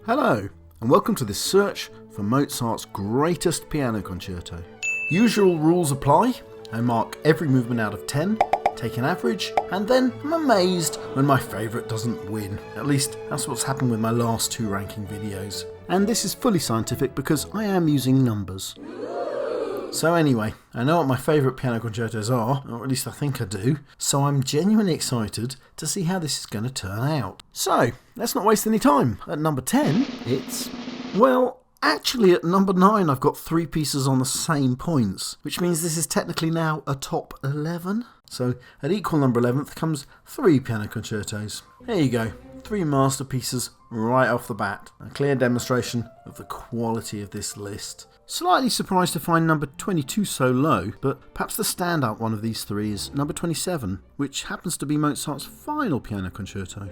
Hello, and welcome to this search for Mozart's greatest piano concerto. Usual rules apply. I mark every movement out of 10, take an average, and then I'm amazed when my favourite doesn't win. At least that's what's happened with my last two ranking videos. And this is fully scientific because I am using numbers. So anyway, I know what my favourite piano concertos are, or at least I think I do, so I'm genuinely excited to see how this is going to turn out. So, let's not waste any time. At number 10, it's... well, actually at number 9 I've got 3 pieces on the same points, which means this is technically now a top 11. So, at equal number 11th comes 3 piano concertos. There you go, 3 masterpieces right off the bat. A clear demonstration of the quality of this list. Slightly surprised to find number 22 so low, but perhaps the standout one of these 3 is number 27, which happens to be Mozart's final piano concerto.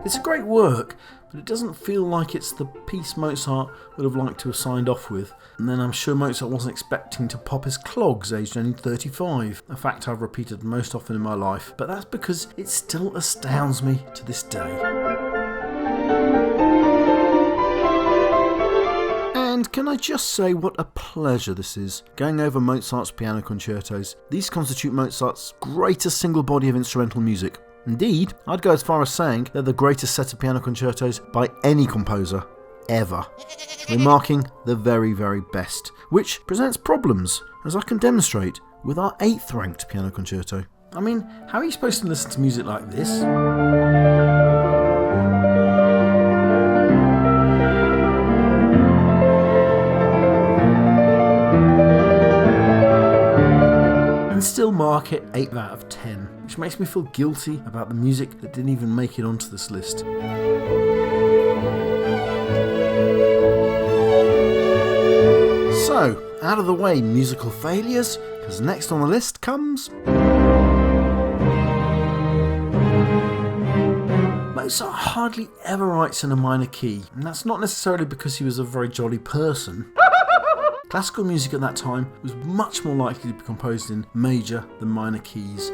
It's a great work, but it doesn't feel like it's the piece Mozart would have liked to have signed off with. And then I'm sure Mozart wasn't expecting to pop his clogs aged only 35, a fact I've repeated most often in my life, but that's because it still astounds me to this day. And can I just say what a pleasure this is, going over Mozart's piano concertos. These constitute Mozart's greatest single body of instrumental music. Indeed, I'd go as far as saying they're the greatest set of piano concertos by any composer, ever. We're marking the very, very best, which presents problems, as I can demonstrate with our 8th ranked piano concerto. I mean, how are you supposed to listen to music like this? And still mark it 8 out of 10, which makes me feel guilty about the music that didn't even make it onto this list. So, out of the way, musical failures, because next on the list comes... Mozart hardly ever writes in a minor key, and that's not necessarily because he was a very jolly person. Classical music at that time was much more likely to be composed in major than minor keys.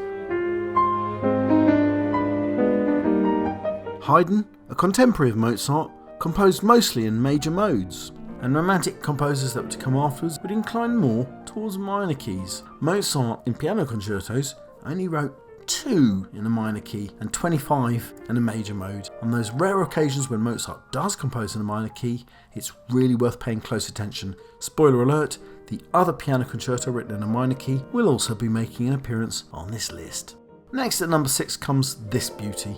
Haydn, a contemporary of Mozart, composed mostly in major modes, and romantic composers that were to come afterwards would incline more towards minor keys. Mozart, in piano concertos, only wrote 2 in a minor key and 25 in a major mode. On those rare occasions when Mozart does compose in a minor key, it's really worth paying close attention. Spoiler alert, the other piano concerto written in a minor key will also be making an appearance on this list. Next at number 6 comes this beauty.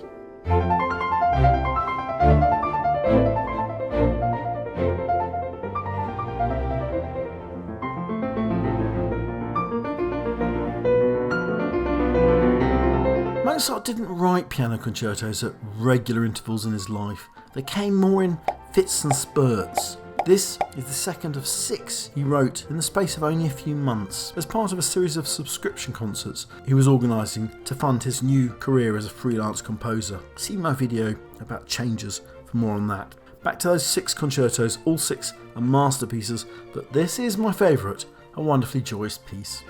Mozart didn't write piano concertos at regular intervals in his life. They came more in fits and spurts. This is the second of 6 he wrote in the space of only a few months, as part of a series of subscription concerts he was organising to fund his new career as a freelance composer. See my video about changes for more on that. Back to those 6 concertos, all 6 are masterpieces, but this is my favourite, a wonderfully joyous piece.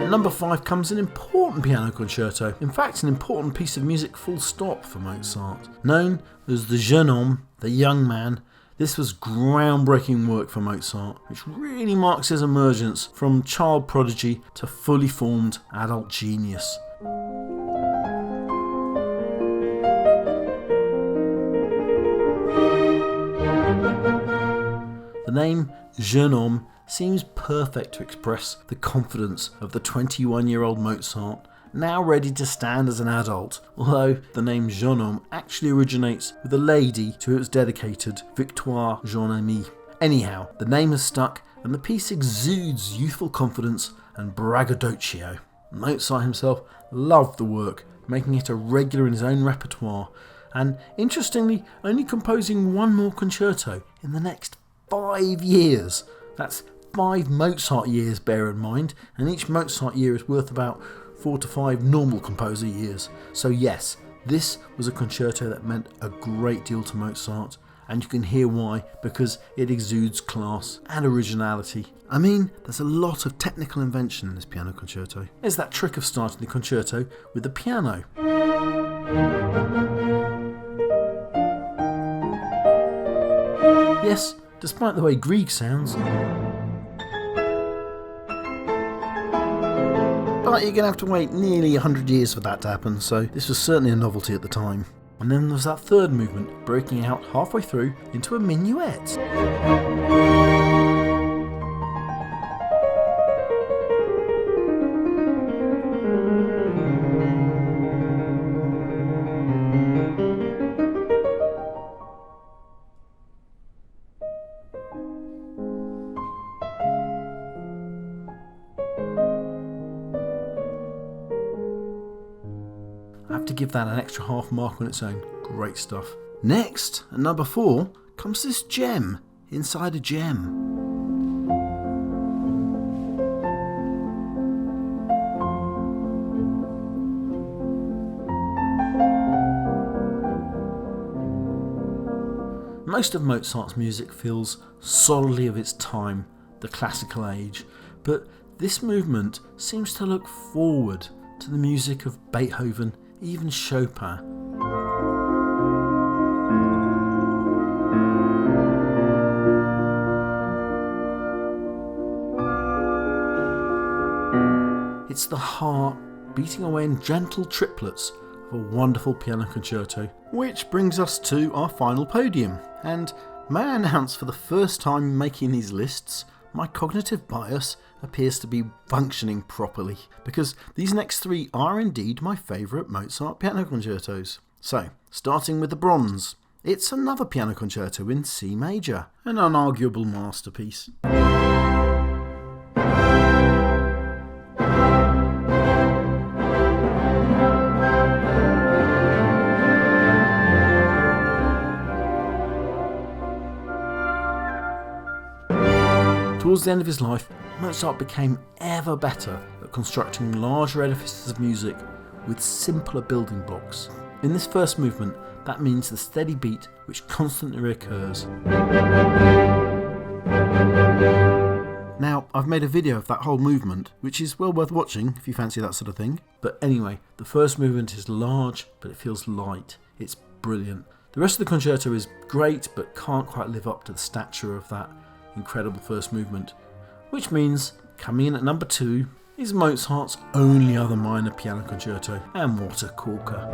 At number 5 comes an important piano concerto, in fact an important piece of music full stop for Mozart. Known as the Jeune Homme, the young man, this was groundbreaking work for Mozart, which really marks his emergence from child prodigy to fully formed adult genius. The name Jeune Homme seems perfect to express the confidence of the 21-year-old Mozart, now ready to stand as an adult, although the name Jeune Homme actually originates with a lady to whom it was dedicated, Victoire Jeune Amie. Anyhow, the name has stuck and the piece exudes youthful confidence and braggadocio. Mozart himself loved the work, making it a regular in his own repertoire, and interestingly only composing 1 more concerto in the next 5 years. That's 5 Mozart years, bear in mind, and each Mozart year is worth about 4 to 5 normal composer years. So yes, this was a concerto that meant a great deal to Mozart, and you can hear why, because it exudes class and originality. I mean, there's a lot of technical invention in this piano concerto. There's that trick of starting the concerto with the piano. Yes, despite the way Grieg sounds. But you're going to have to wait nearly 100 years for that to happen, so this was certainly a novelty at the time. And then there's that third movement, breaking out halfway through into a minuet. I have to give that an extra half mark on its own. Great stuff. Next, at number 4, comes this gem inside a gem. Most of Mozart's music feels solidly of its time, the classical age, but this movement seems to look forward to the music of Beethoven, even Chopin. It's the heart beating away in gentle triplets of a wonderful piano concerto. Which brings us to our final podium, and may I announce for the first time making these lists, my cognitive bias appears to be functioning properly, because these next 3 are indeed my favourite Mozart piano concertos. So, starting with the bronze, it's another piano concerto in C major, an unarguable masterpiece. Towards the end of his life, Mozart became ever better at constructing larger edifices of music with simpler building blocks. In this first movement, that means the steady beat which constantly recurs. Now, I've made a video of that whole movement, which is well worth watching if you fancy that sort of thing. But anyway, the first movement is large, but it feels light. It's brilliant. The rest of the concerto is great, but can't quite live up to the stature of that incredible first movement. Which means, coming in at number 2, is Mozart's only other minor piano concerto, and what a corker.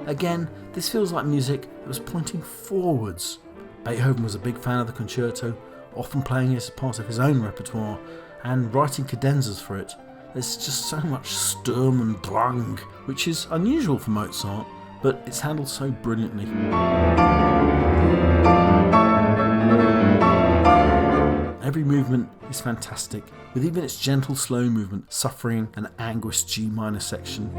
Again, this feels like music that was pointing forwards. Beethoven was a big fan of the concerto, often playing it as part of his own repertoire and writing cadenzas for it. There's just so much Sturm und Drang, which is unusual for Mozart, but it's handled so brilliantly. Every movement is fantastic, with even its gentle slow movement suffering an anguished G minor section.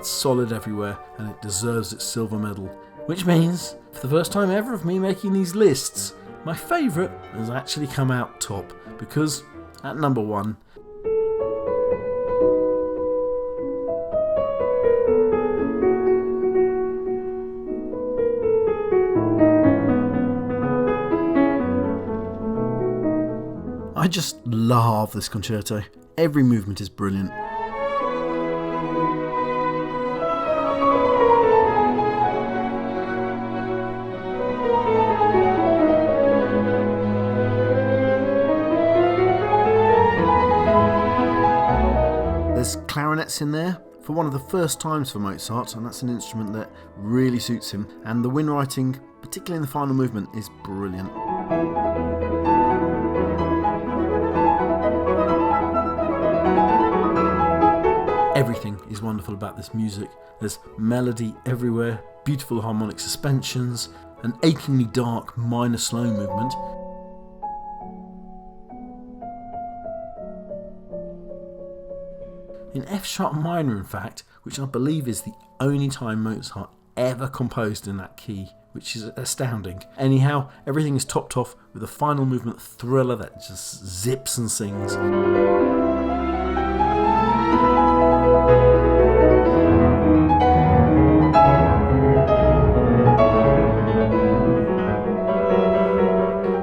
Solid everywhere, and it deserves its silver medal. Which means, for the first time ever of me making these lists, my favourite has actually come out top, because at number 1, I just love this concerto. Every movement is brilliant. There's clarinets in there for one of the first times for Mozart, and that's an instrument that really suits him, and the wind writing, particularly in the final movement, is brilliant. Everything is wonderful about this music. There's melody everywhere, beautiful harmonic suspensions, an achingly dark minor slow movement. in F sharp minor in fact, which I believe is the only time Mozart ever composed in that key, which is astounding. Anyhow, everything is topped off with a final movement thriller that just zips and sings.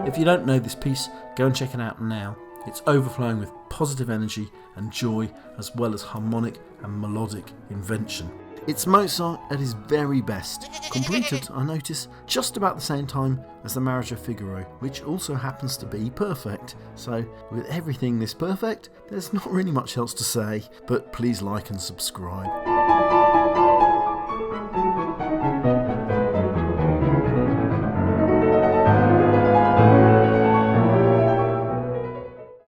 If you don't know this piece, go and check it out now. It's overflowing with positive energy and joy, as well as harmonic and melodic invention. It's Mozart at his very best, completed, I notice, just about the same time as the Marriage of Figaro, which also happens to be perfect. So, with everything this perfect, there's not really much else to say, but please like and subscribe.